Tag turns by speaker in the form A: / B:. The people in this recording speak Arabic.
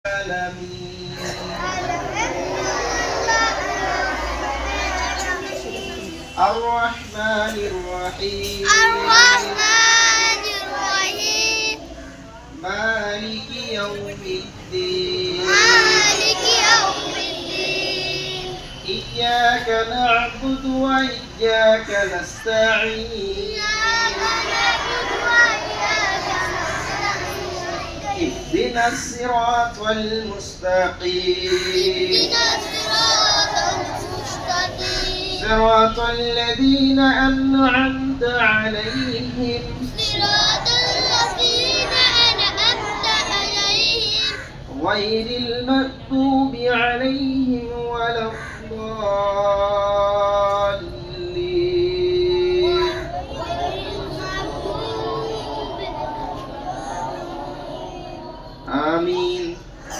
A: العالمين الرحمن الرحيم مالك يوم الدين إياك نعبد وإياك نستعين اهدنا الصراط المستقيم صراط الذين أنعمت عليهم غير المغضوب عليهم ولا الضالين